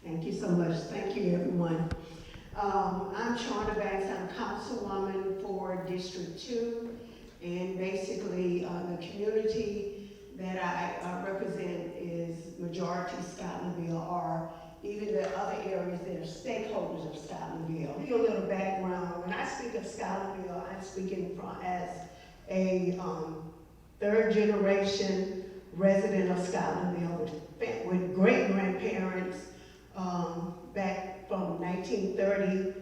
Thank you so much. Thank you, everyone. I'm Chauna Banks. I'm Councilwoman for District 2, and basically the community that I represent is majority Scotlandville, or even the other areas that are stakeholders of Scotlandville. Give you a little background. When I speak of Scotlandville, I'm speaking from as a third generation resident of Scotlandville with great grandparents back from 1930.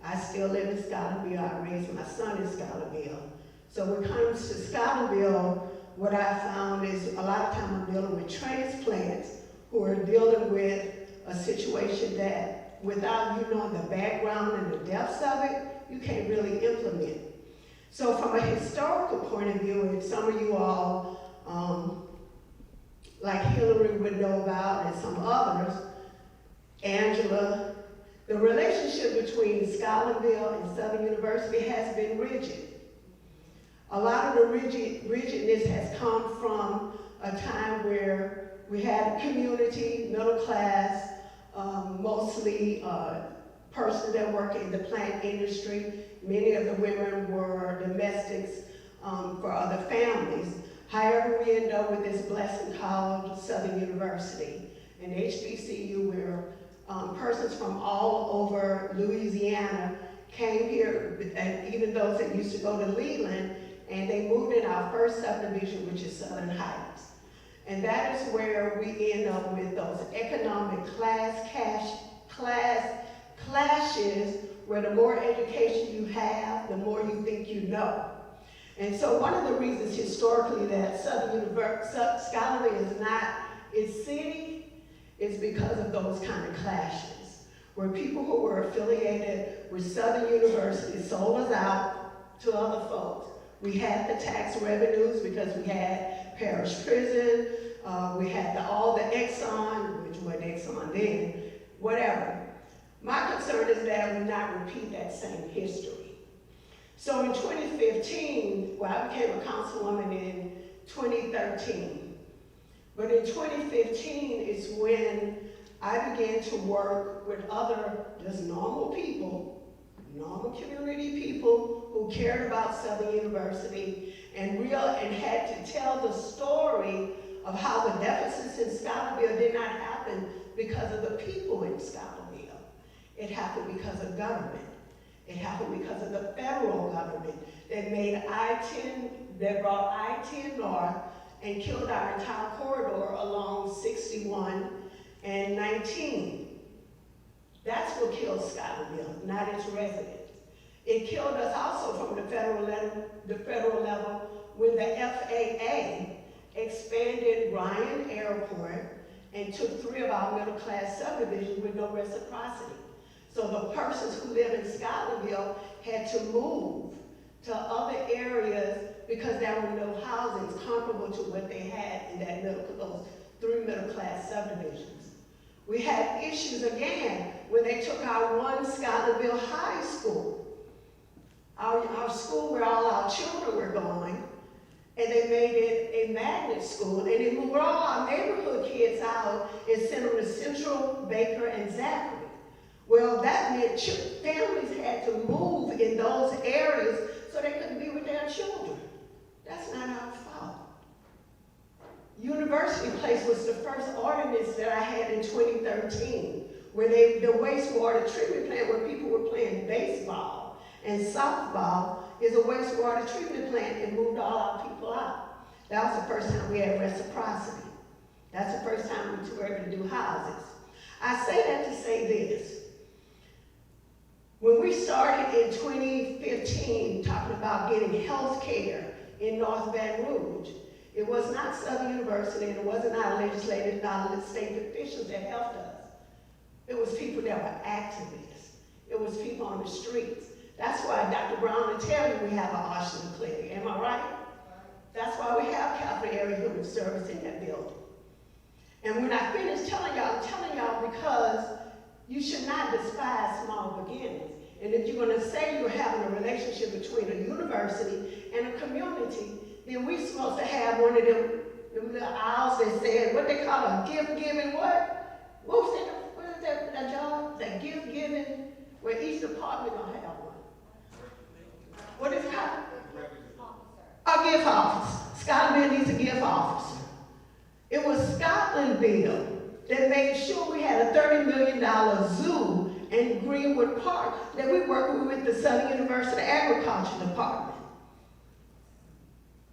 I still live in Scotlandville. I raised my son in Scotlandville. So when it comes to Scotlandville, what I found is a lot of time I'm dealing with transplants who are dealing with a situation that without you knowing the background and the depths of it, you can't really implement. So from a historical point of view, and some of you all, like Hillary would know about and some others, Angela, the relationship between Scotlandville and Southern University has been rigid. A lot of the rigidness has come from a time where we had a community, middle class, mostly persons that work in the plant industry. Many of the women were domestics for other families. However, we end up with this blessing called Southern University. And HBCU, where persons from all over Louisiana came here, and even those that used to go to Leland, and they moved in our first subdivision, which is Southern Heights. And that is where we end up with those economic class clashes, where the more education you have, the more you think you know. And so one of the reasons historically that Scotlandville is not its city is because of those kind of clashes, where people who were affiliated with Southern University sold us out to other folks. We had the tax revenues because we had parish prison, we had all the Exxon, which wasn't Exxon then, whatever. My concern is that we not repeat that same history. So in 2015, well, I became a councilwoman in 2013. But in 2015 is when I began to work with other just normal people, normal community people who cared about Southern University and had to tell the story of how the deficits in Scotlandville did not happen because of the people in Scotlandville. It happened because of government. It happened because of the federal government that made I-10, that brought I-10 north and killed our entire corridor along 61 and 19. That's what killed Scotlandville, not its residents. It killed us also from the federal level when the FAA expanded Ryan Airport and took 3 of our middle class subdivisions with no reciprocity. So the persons who live in Scotlandville had to move to other areas because there were no housings comparable to what they had in those 3 middle class subdivisions. We had issues again when they took our one Scotlandville High School, our school where all our children were going, and they made it a magnet school, and they moved all our neighborhood kids out and sent them to Central, Baker, and Zachary. Well, that meant families had to move in those areas so they couldn't be with their children. That's not our fault. University Place was the first ordinance that I had in 2013, where the wastewater treatment plant where people were playing baseball and softball is a wastewater treatment plant, and moved all our people out. That was the first time we had reciprocity. That's the first time we were able to do houses. I say that to say this. When we started in 2015 talking about getting health care in North Baton Rouge, it was not Southern University, and it wasn't our legislative, state officials that helped us. It was people that were activists. It was people on the streets. That's why Dr. Brown will tell you we have an Austin clinic. Am I right? That's why we have Capital Area Human Service in that building. And when I finish telling y'all, I'm telling y'all because you should not despise small beginnings. And if you're going to say you're having a relationship between a university and a community, then we're supposed to have one of them little aisles that said, what they call a gift giving what? What was that? What is that Well, each department gonna have one. What is it called? A gift office. Scotlandville needs a gift officer. It was Scotlandville that made sure we had a $30 million zoo in Greenwood Park that we working with the Southern University Agriculture Department.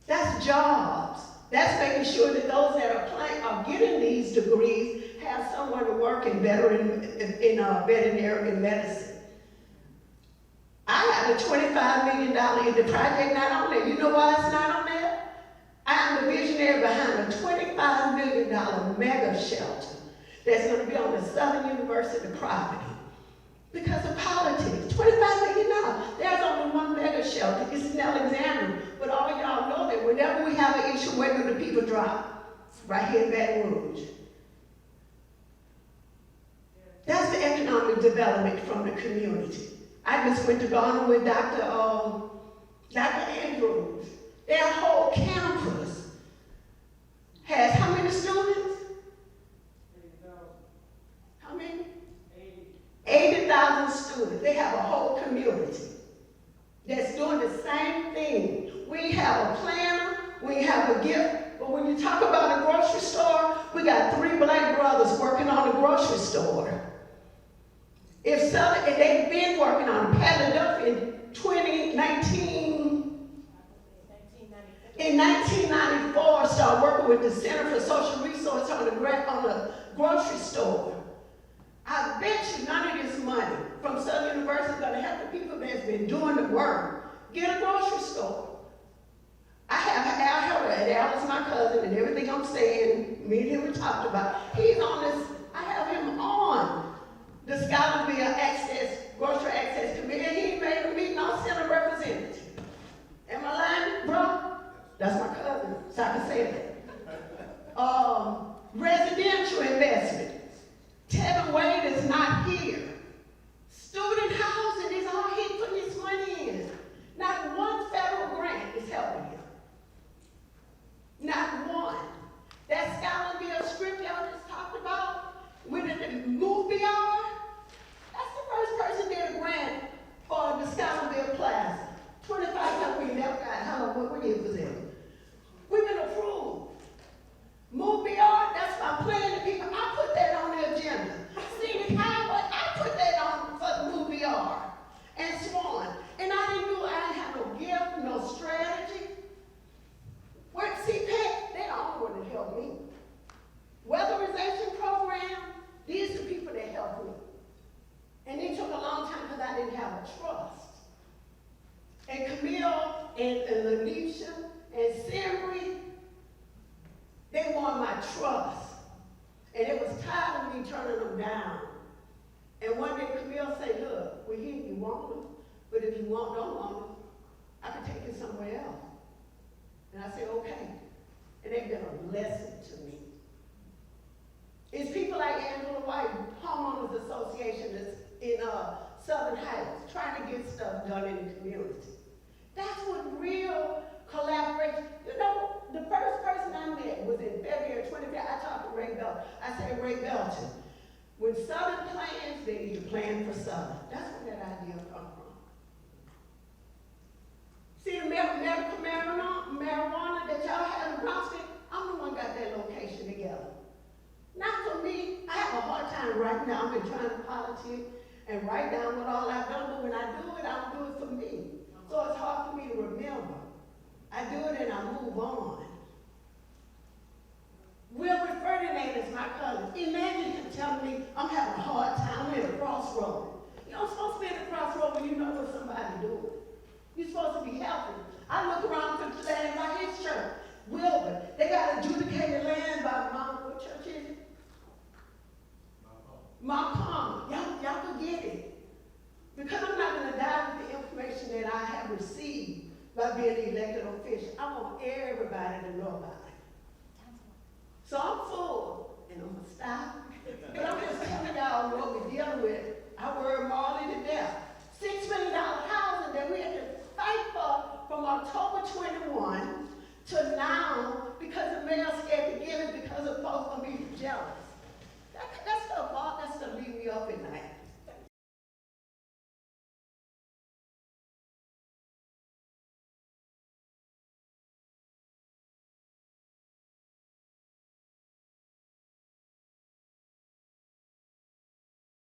That's jobs. That's making sure that those that are getting these degrees have someone to work in veterinary medicine. I have a $25 million in the project not on there. You know why it's not on there? I am the visionary behind a $25 million mega shelter that's going to be on the Southern University property. Because of politics, $25 million. There's only one mega shelter. It's in Alexandria. But all of y'all know that whenever we have an issue, where do the people drop? Right here in Baton Rouge. That's the economic development from the community. I just went to Ghana with Dr. Andrews. Their whole campus has how many students? 80,000. How many? 80,000 students. They have a whole community that's doing the same thing. We have a planner, we have a gift, but when you talk about a grocery store, we got 3 black brothers working on a grocery store. If they've been working on it, padded up in 2019, in 1994, started working with the Center for Social Resource on the grocery store. I bet you none of this money from Southern University is going to help the people that's been doing the work get a grocery store. I have Al Heller, and Al is my cousin, and everything I'm saying, me and him we talked about. He's on this, I have him on the Scotlandville Grocery Access Committee, and he made a meeting on Senate representative. Am I lying, bro? That's my cousin, so I can say that. Residential investment. Tevin Wade is not here. Student housing is all he putting his money in. Not one federal grant is helping him. Not one. That Scotlandville script y'all just talked about, with the movie on, that's the first person did a grant for the Scotlandville Plaza. 25 we never got, what year was it? We've been approved. Movie art, that's my plan to people. I put that on the agenda. Scenic highway, I put that on for the movie art. And Swan. And I didn't have no gift, no strategy. Where CPAC, they don't want to help me. Weatherization program, these are the people that helped me. And it took a long time because I didn't have a trust. And Camille and Lanisha and Sembry, they want my trust. And it was tired of me turning them down. And one day Camille said, look, we're here, you want them, but if you don't want them, I can take you somewhere else. And I said, okay. And they've been a lesson to me. It's people like Angela White, Homeowners Association that's in Southern Heights, trying to get stuff done in the community. That's what real collaboration, you know, the first person I met was in February 25th. I talked to Ray Belton. I said, Ray Belton, when Southern plans, they need to plan for Southern. That's where that idea comes from. See the medical marijuana that y'all have in Boston? I'm the one got that location together. Not for me. I have a hard time right now. I've been trying to politic and write down what all I've done, but when I do it, I don't do it for me. So it's hard for me to remember. I do it and I move on. Wilbert Ferdinand is my cousin. Imagine him telling me I'm having a hard time. I'm in a crossroad. You're not supposed to be in a crossroad when you know what somebody's doing. You're supposed to be helping. I look around for the land by his church. Wilbert, they got adjudicated land by what church is it? Mount Carmel. Y'all can get it. Because I'm not going to die with the information that I have received by being an elected official. I want everybody to know about it. So I'm full, and I'm going to stop. But I'm just telling y'all what we're dealing with. I worry Marley to death. $6 million housing that we had to fight for from October 21 to now because the mayor's scared to give it because of folks going to be jealous. That stuff leave me up